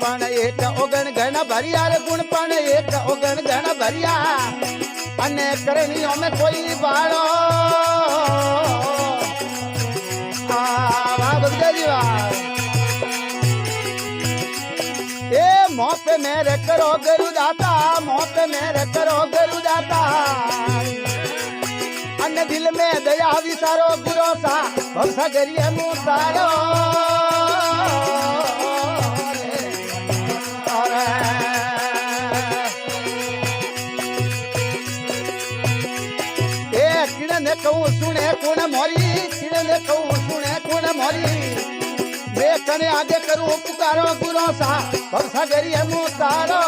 पण एक ओगण घन भरिया रे गुण पण एक ओगण घन भरिया अने करनियों में कोई बाड़ो वाह बगदेजी वाह ए मोह पे मेरे करो गुरुदाता मोह पे मेरे करो गुरुदाता अन्य दिल में दया विसारो गुरोसा भवसा करिए मुँह सारो किड़ने कहूँ सुने कौन मोरी किड़ने कहूँ सुने कौन मोरी वे कने आगे करूँ पुकारो गुरोसा भवसा करिए मुँह सारो